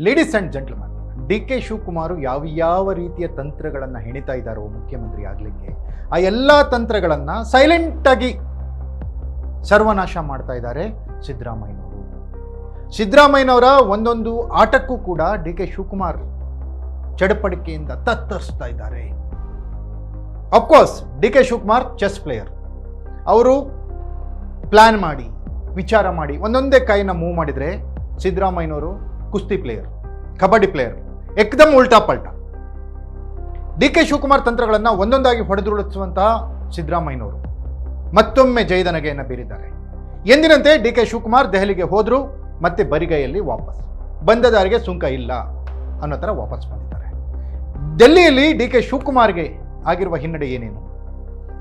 Ladies and gentleman, D K Shivakumar ಯಾವ ರೀತಿಯ ತಂತ್ರಗಳನ್ನು ಹೆಣಿತಾ ಇದ್ದಾರೋ ಮುಖ್ಯಮಂತ್ರಿ ಆಗಲಿಕ್ಕೆ, ಆ ಎಲ್ಲ ತಂತ್ರಗಳನ್ನು ಸೈಲೆಂಟಾಗಿ ಸರ್ವನಾಶ ಮಾಡ್ತಾ ಇದ್ದಾರೆ ಸಿದ್ದರಾಮಯ್ಯನವರು. ಸಿದ್ದರಾಮಯ್ಯನವರ ಒಂದೊಂದು ಆಟಕ್ಕೂ ಕೂಡ ಡಿ ಕೆ ಶಿವಕುಮಾರ್ ಚಡಪಡಿಕೆಯಿಂದ ತತ್ತರಿಸ್ತಾ ಇದ್ದಾರೆ. Of course D K Shivakumar chess player. ಅವರು ಪ್ಲ್ಯಾನ್ ಮಾಡಿ ವಿಚಾರ ಮಾಡಿ ಒಂದೊಂದೇ ಕೈನ ಮೂವ್ ಮಾಡಿದರೆ, ಸಿದ್ದರಾಮಯ್ಯನವರು ಕುಸ್ತಿ ಪ್ಲೇಯರ್, ಕಬಡ್ಡಿ ಪ್ಲೇಯರ್, ಏಕದಮ್ ಉಲ್ಟಾ ಪಲ್ಟಾ. ಡಿ ಕೆ ಶಿವಕುಮಾರ್ ತಂತ್ರಗಳನ್ನು ಒಂದೊಂದಾಗಿ ಹೊಡೆದುರುಳಿಸುವಂತಹ ಸಿದ್ದರಾಮಯ್ಯನವರು ಮತ್ತೊಮ್ಮೆ ಜಯದನಗೆಯನ್ನು ಬೀರಿದ್ದಾರೆ. ಎಂದಿನಂತೆ ಡಿ ಕೆ ಶಿವಕುಮಾರ್ ದೆಹಲಿಗೆ ಹೋದರು, ಮತ್ತೆ ಬರಿಗೈಯಲ್ಲಿ ವಾಪಸ್, ಬಂದ ದಾರಿಗೆ ಸುಂಕ ಇಲ್ಲ ಅನ್ನೋ ಥರ ವಾಪಸ್ ಬಂದಿದ್ದಾರೆ. ಡೆಲ್ಲಿಯಲ್ಲಿ ಡಿ ಕೆ ಶಿವಕುಮಾರ್ಗೆ ಆಗಿರುವ ಹಿನ್ನಡೆ ಏನೇನು,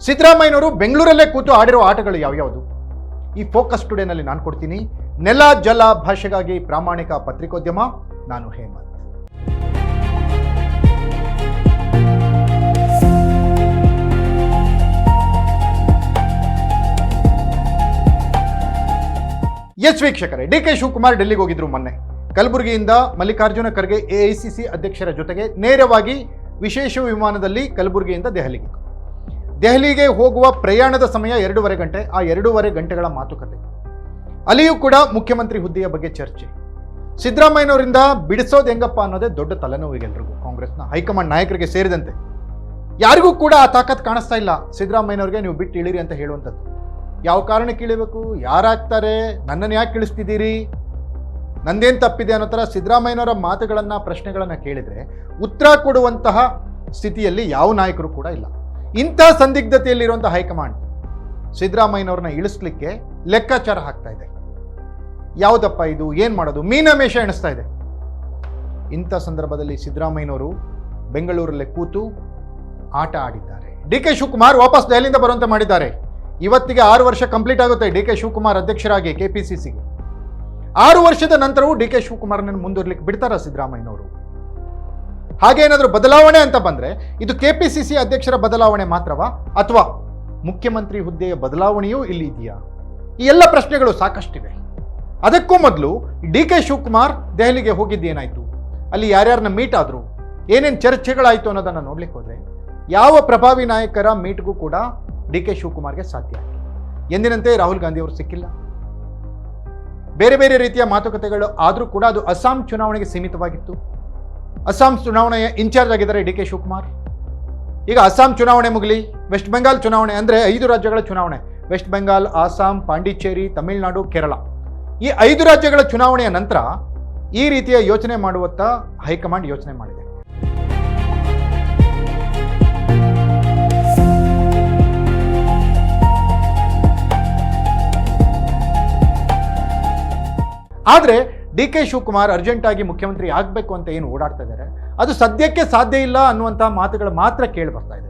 ಸಿದ್ದರಾಮಯ್ಯನವರು ಬೆಂಗಳೂರಲ್ಲೇ ಕೂತು ಆಡಿರೋ ಆಟಗಳು ಯಾವ್ಯಾವುದು, ಈ ಫೋಕಸ್ ಟುಡೇನಲ್ಲಿ ನಾನು ಕೊಡ್ತೀನಿ. ನೆಲ ಜಲ ಭಾಷೆಗಾಗಿ ಪ್ರಾಮಾಣಿಕ ಪತ್ರಿಕೋದ್ಯಮ, ನಾನು ಹೇಮಂತ್. ಎಸ್ ವೀಕ್ಷಕರೇ, ಡಿ ಕೆ ಶಿವಕುಮಾರ್ ಡೆಲ್ಲಿಗೆ ಹೋಗಿದ್ರು ಮೊನ್ನೆ. ಕಲಬುರಗಿಯಿಂದ ಮಲ್ಲಿಕಾರ್ಜುನ ಖರ್ಗೆ ಎಐಸಿಸಿ ಅಧ್ಯಕ್ಷರ ಜೊತೆಗೆ ನೇರವಾಗಿ ವಿಶೇಷ ವಿಮಾನದಲ್ಲಿ ಕಲಬುರಗಿಯಿಂದ ದೆಹಲಿಗೆ ಹೋಗುವ ಪ್ರಯಾಣದ ಸಮಯ 2.5 ಗಂಟೆ. ಆ 2.5 ಗಂಟೆಗಳ ಮಾತುಕತೆ, ಅಲ್ಲಿಯೂ ಕೂಡ ಮುಖ್ಯಮಂತ್ರಿ ಹುದ್ದೆಯ ಬಗ್ಗೆ ಚರ್ಚೆ. ಸಿದ್ದರಾಮಯ್ಯನವರಿಂದ ಬಿಡಿಸೋದು ಹೆಂಗಪ್ಪ ಅನ್ನೋದೇ ದೊಡ್ಡ ತಲೆನೋವಿಗೆಲ್ರಿಗೂ, ಕಾಂಗ್ರೆಸ್ನ ಹೈಕಮಾಂಡ್ ನಾಯಕರಿಗೆ ಸೇರಿದಂತೆ ಯಾರಿಗೂ ಕೂಡ ಆ ತಾಕತ್ ಕಾಣಿಸ್ತಾ ಇಲ್ಲ. ಸಿದ್ದರಾಮಯ್ಯನವ್ರಿಗೆ ನೀವು ಬಿಟ್ಟು ಇಳಿರಿ ಅಂತ ಹೇಳುವಂಥದ್ದು. ಯಾವ ಕಾರಣಕ್ಕೆ ಇಳಿಬೇಕು, ಯಾರಾಗ್ತಾರೆ, ನನ್ನನ್ನು ಯಾಕೆ ಇಳಿಸ್ತಿದ್ದೀರಿ, ನಂದೇನು ತಪ್ಪಿದೆ ಅನ್ನೋ ಥರ ಸಿದ್ದರಾಮಯ್ಯನವರ ಮಾತುಗಳನ್ನು ಪ್ರಶ್ನೆಗಳನ್ನು ಕೇಳಿದರೆ ಉತ್ತರ ಕೊಡುವಂತಹ ಸ್ಥಿತಿಯಲ್ಲಿ ಯಾವ ನಾಯಕರು ಕೂಡ ಇಲ್ಲ. ಇಂಥ ಸಂದಿಗ್ಧತೆಯಲ್ಲಿರುವಂಥ ಹೈಕಮಾಂಡ್ ಸಿದ್ದರಾಮಯ್ಯನವ್ರನ್ನ ಇಳಿಸ್ಲಿಕ್ಕೆ ಲೆಕ್ಕಾಚಾರ ಹಾಕ್ತಾ ಇದೆ. ಯಾವುದಪ್ಪ ಇದು, ಏನು ಮಾಡೋದು, ಮೀನಮೇಷ ಎಣಿಸ್ತಾ ಇದೆ. ಇಂಥ ಸಂದರ್ಭದಲ್ಲಿ ಸಿದ್ದರಾಮಯ್ಯನವರು ಬೆಂಗಳೂರಲ್ಲೇ ಕೂತು ಆಟ ಆಡಿದ್ದಾರೆ. ಡಿ ಕೆ ಶಿವಕುಮಾರ್ ವಾಪಸ್ ದೆಹಲಿಯಿಂದ ಬರುವಂತೆ ಮಾಡಿದ್ದಾರೆ. ಇವತ್ತಿಗೆ 6 ವರ್ಷ ಕಂಪ್ಲೀಟ್ ಆಗುತ್ತೆ ಡಿ ಕೆ ಶಿವಕುಮಾರ್ ಅಧ್ಯಕ್ಷರಾಗಿ ಕೆಪಿಸಿಸಿಗೆ. 6 ವರ್ಷದ ನಂತರವೂ ಡಿ ಕೆ ಶಿವಕುಮಾರ್ನನ್ನು ಮುಂದುವರಲಿಕ್ಕೆ ಬಿಡ್ತಾರ ಸಿದ್ದರಾಮಯ್ಯನವರು? ಹಾಗೇನಾದರೂ ಬದಲಾವಣೆ ಅಂತ ಬಂದರೆ ಇದು ಕೆಪಿಸಿಸಿ ಅಧ್ಯಕ್ಷರ ಬದಲಾವಣೆ ಮಾತ್ರವಾ, ಅಥವಾ ಮುಖ್ಯಮಂತ್ರಿ ಹುದ್ದೆಯ ಬದಲಾವಣೆಯೂ ಇಲ್ಲಿ ಇದೆಯಾ? ಈ ಎಲ್ಲ ಪ್ರಶ್ನೆಗಳು ಸಾಕಷ್ಟಿವೆ. ಅದಕ್ಕೂ ಮೊದಲು ಡಿ ಕೆ ಶಿವಕುಮಾರ್ ದೆಹಲಿಗೆ ಹೋಗಿದ್ದೇನಾಯಿತು, ಅಲ್ಲಿ ಯಾರ್ಯಾರನ್ನ ಮೀಟ್ ಆದರು, ಏನೇನು ಚರ್ಚೆಗಳಾಯಿತು ಅನ್ನೋದನ್ನು ನೋಡ್ಲಿಕ್ಕೆ ಹೋದರೆ ಯಾವ ಪ್ರಭಾವಿ ನಾಯಕರ ಮೀಟ್ಗೂ ಕೂಡ ಡಿ ಕೆ ಶಿವಕುಮಾರ್ಗೆ ಸಾಧ್ಯ ಆಗಿಲ್ಲ. ಎಂದಿನಂತೆ ರಾಹುಲ್ ಗಾಂಧಿ ಅವರು ಸಿಕ್ಕಿಲ್ಲ. ಬೇರೆ ಬೇರೆ ರೀತಿಯ ಮಾತುಕತೆಗಳು ಆದರೂ ಕೂಡ ಅದು ಅಸ್ಸಾಂ ಚುನಾವಣೆಗೆ ಸೀಮಿತವಾಗಿತ್ತು. ಅಸ್ಸಾಂ ಚುನಾವಣೆಯ ಇನ್ಚಾರ್ಜ್ ಆಗಿದ್ದಾರೆ ಡಿ ಕೆ ಶಿವಕುಮಾರ್. ಈಗ ಅಸ್ಸಾಂ ಚುನಾವಣೆ ಮುಗಲಿ, ವೆಸ್ಟ್ ಬೆಂಗಾಲ್ ಚುನಾವಣೆ, ಅಂದರೆ 5 ರಾಜ್ಯಗಳ ಚುನಾವಣೆ, ವೆಸ್ಟ್ ಬೆಂಗಾಲ್, ಅಸ್ಸಾಂ, ಪಾಂಡಿಚೇರಿ, ತಮಿಳುನಾಡು, ಕೇರಳ, ಈ 5 ರಾಜ್ಯಗಳ ಚುನಾವಣೆಯ ನಂತರ ಈ ರೀತಿಯ ಯೋಚನೆ ಮಾಡುವತ್ತ ಹೈಕಮಾಂಡ್ ಯೋಚನೆ ಮಾಡಿದೆ. ಆದರೆ ಡಿ ಕೆ ಶಿವಕುಮಾರ್ ಅರ್ಜೆಂಟಾಗಿ ಮುಖ್ಯಮಂತ್ರಿ ಆಗಬೇಕು ಅಂತ ಏನು ಓಡಾಡ್ತಾ ಇದ್ದಾರೆ, ಅದು ಸದ್ಯಕ್ಕೆ ಸಾಧ್ಯ ಇಲ್ಲ ಅನ್ನುವಂಥ ಮಾತುಗಳು ಮಾತ್ರ ಕೇಳಿ ಬರ್ತಾ ಇದೆ.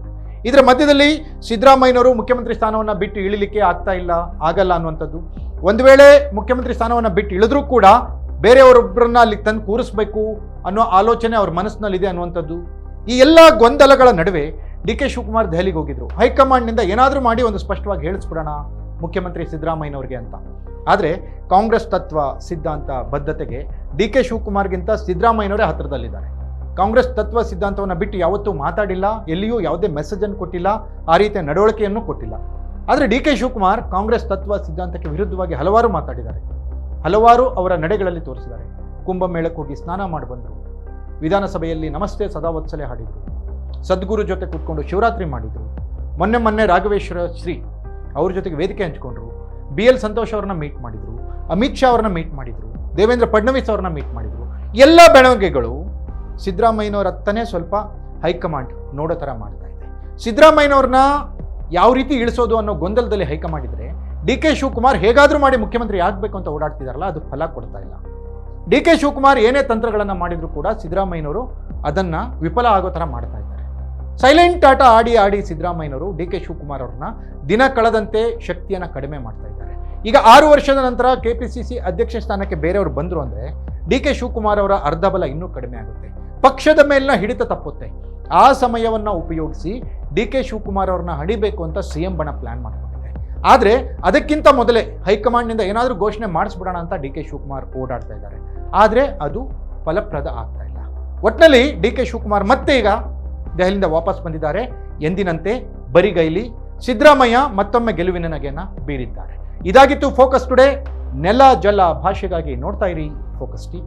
ಇದರ ಮಧ್ಯದಲ್ಲಿ ಸಿದ್ದರಾಮಯ್ಯನವರು ಮುಖ್ಯಮಂತ್ರಿ ಸ್ಥಾನವನ್ನು ಬಿಟ್ಟು ಇಳಿಲಿಕ್ಕೆ ಆಗ್ತಾ ಇಲ್ಲ, ಆಗಲ್ಲ ಅನ್ನುವಂಥದ್ದು. ಒಂದು ವೇಳೆ ಮುಖ್ಯಮಂತ್ರಿ ಸ್ಥಾನವನ್ನು ಬಿಟ್ಟು ಇಳಿದ್ರೂ ಕೂಡ ಬೇರೆಯವರೊಬ್ಬರನ್ನ ಅಲ್ಲಿ ತಂದು ಕೂರಿಸ್ಬೇಕು ಅನ್ನೋ ಆಲೋಚನೆ ಅವ್ರ ಮನಸ್ಸಿನಲ್ಲಿದೆ ಅನ್ನುವಂಥದ್ದು. ಈ ಎಲ್ಲ ಗೊಂದಲಗಳ ನಡುವೆ ಡಿ ಕೆ ಶಿವಕುಮಾರ್ ದೆಹಲಿಗೆ ಹೋಗಿದ್ರು. ಹೈಕಮಾಂಡ್ನಿಂದ ಏನಾದರೂ ಮಾಡಿ ಒಂದು ಸ್ಪಷ್ಟವಾಗಿ ಹೇಳಿಸ್ಬಿಡೋಣ ಮುಖ್ಯಮಂತ್ರಿ ಸಿದ್ದರಾಮಯ್ಯನವ್ರಿಗೆ ಅಂತ. ಆದರೆ ಕಾಂಗ್ರೆಸ್ ತತ್ವ, ಸಿದ್ಧಾಂತ, ಬದ್ಧತೆಗೆ ಡಿ ಕೆ ಶಿವಕುಮಾರ್ಗಿಂತ ಸಿದ್ದರಾಮಯ್ಯನವರೇ ಹತ್ತಿರದಲ್ಲಿದ್ದಾರೆ. ಕಾಂಗ್ರೆಸ್ ತತ್ವ ಸಿದ್ಧಾಂತವನ್ನು ಬಿಟ್ಟು ಯಾವತ್ತೂ ಮಾತಾಡಿಲ್ಲ, ಎಲ್ಲಿಯೂ ಯಾವುದೇ ಮೆಸೇಜನ್ನು ಕೊಟ್ಟಿಲ್ಲ, ಆ ರೀತಿಯ ನಡವಳಿಕೆಯನ್ನು ಕೊಟ್ಟಿಲ್ಲ. ಆದರೆ ಡಿ ಕೆ ಶಿವಕುಮಾರ್ ಕಾಂಗ್ರೆಸ್ ತತ್ವ ಸಿದ್ಧಾಂತಕ್ಕೆ ವಿರುದ್ಧವಾಗಿ ಹಲವಾರು ಮಾತಾಡಿದ್ದಾರೆ, ಹಲವಾರು ಅವರ ನಡೆಗಳಲ್ಲಿ ತೋರಿಸಿದ್ದಾರೆ. ಕುಂಭಮೇಳಕ್ಕೆ ಹೋಗಿ ಸ್ನಾನ ಮಾಡಿ ಬಂದರು, ವಿಧಾನಸಭೆಯಲ್ಲಿ ನಮಸ್ತೆ ಸದಾವತ್ಸಲೆ ಹಾಡಿದರು, ಸದ್ಗುರು ಜೊತೆ ಕೂತ್ಕೊಂಡು ಶಿವರಾತ್ರಿ ಮಾಡಿದರು, ಮೊನ್ನೆ ರಾಘವೇಶ್ವರ ಶ್ರೀ ಅವ್ರ ಜೊತೆಗೆ ವೇದಿಕೆ ಹಂಚ್ಕೊಂಡ್ರು, BL ಸಂತೋಷ್ ಅವ್ರನ್ನ ಮೀಟ್ ಮಾಡಿದರು, ಅಮಿತ್ ಶಾ ಅವ್ರನ್ನ ಮೀಟ್ ಮಾಡಿದರು, ದೇವೇಂದ್ರ ಫಡ್ನವೀಸ್ ಅವ್ರನ್ನ ಮೀಟ್ ಮಾಡಿದರು. ಎಲ್ಲ ಬೆಳವಣಿಗೆಗಳು ಸಿದ್ದರಾಮಯ್ಯನವರ ಹತ್ತನೇ ಸ್ವಲ್ಪ ಹೈಕಮಾಂಡ್ ನೋಡೋ ಥರ ಮಾಡ್ತಾ ಇದೆ. ಸಿದ್ದರಾಮಯ್ಯನವ್ರನ್ನ ಯಾವ ರೀತಿ ಇಳಿಸೋದು ಅನ್ನೋ ಗೊಂದಲದಲ್ಲಿ ಹೈಕಮಾಂಡ್ ಇದ್ರೆ, ಡಿ ಕೆ ಶಿವಕುಮಾರ್ ಹೇಗಾದರೂ ಮಾಡಿ ಮುಖ್ಯಮಂತ್ರಿ ಆಗಬೇಕು ಅಂತ ಓಡಾಡ್ತಿದಾರಲ್ಲ, ಅದು ಫಲ ಕೊಡ್ತಾ ಇಲ್ಲ. ಡಿ ಕೆ ಶಿವಕುಮಾರ್ ಏನೇ ತಂತ್ರಗಳನ್ನು ಮಾಡಿದ್ರು ಕೂಡ ಸಿದ್ದರಾಮಯ್ಯನವರು ಅದನ್ನು ವಿಫಲ ಆಗೋ ಥರ ಮಾಡ್ತಾ ಇದ್ದಾರೆ. ಸೈಲೆಂಟ್ ಆಟ ಆಡಿ ಸಿದ್ದರಾಮಯ್ಯನವರು ಡಿ ಕೆ ಶಿವಕುಮಾರ್ ಅವ್ರನ್ನ ದಿನ ಕಳೆದಂತೆ ಶಕ್ತಿಯನ್ನು ಕಡಿಮೆ ಮಾಡ್ತಾ ಇದ್ದಾರೆ. ಈಗ 6 ವರ್ಷದ ನಂತರ ಕೆಪಿಸಿಸಿ ಅಧ್ಯಕ್ಷ ಸ್ಥಾನಕ್ಕೆ ಬೇರೆಯವರು ಬಂದರು ಅಂದರೆ ಡಿ ಕೆ ಶಿವಕುಮಾರ್ ಅವರ ಅರ್ಧ ಬಲ ಇನ್ನೂ ಕಡಿಮೆ ಆಗುತ್ತೆ, ಪಕ್ಷದ ಮೇಲಿನ ಹಿಡಿತ ತಪ್ಪುತ್ತೆ. ಆ ಸಮಯವನ್ನು ಉಪಯೋಗಿಸಿ ಡಿ ಕೆ ಶಿವಕುಮಾರ್ ಅವ್ರನ್ನ ಹಡಿಬೇಕು ಅಂತ CM ಬಣ ಪ್ಲಾನ್ ಮಾಡ್ಕೊಂಡಿದೆ. ಆದರೆ ಅದಕ್ಕಿಂತ ಮೊದಲೇ ಹೈಕಮಾಂಡ್ನಿಂದ ಏನಾದರೂ ಘೋಷಣೆ ಮಾಡಿಸ್ಬಿಡೋಣ ಅಂತ ಡಿ ಕೆ ಶಿವಕುಮಾರ್ ಓಡಾಡ್ತಾ ಇದ್ದಾರೆ. ಆದರೆ ಅದು ಫಲಪ್ರದ ಆಗ್ತಾ ಇಲ್ಲ. ಒಟ್ಟಿನಲ್ಲಿ ಡಿ ಕೆ ಶಿವಕುಮಾರ್ ಮತ್ತೆ ಈಗ ದೆಹಲಿಯಿಂದ ವಾಪಸ್ ಬಂದಿದ್ದಾರೆ. ಎಂದಿನಂತೆ ಬರಿಗೈಲಿ ಸಿದ್ದರಾಮಯ್ಯ ಮತ್ತೊಮ್ಮೆ ಗೆಲುವಿನ ನಗೆಯನ್ನು ಬೀರಿದ್ದಾರೆ. ಇದಾಗಿತ್ತು ಫೋಕಸ್ ಟುಡೇ. ನೆಲ ಜಲ ಭಾಷೆಗಾಗಿ ನೋಡ್ತಾ ಇರಿ ಫೋಕಸ್ ಟಿವಿ.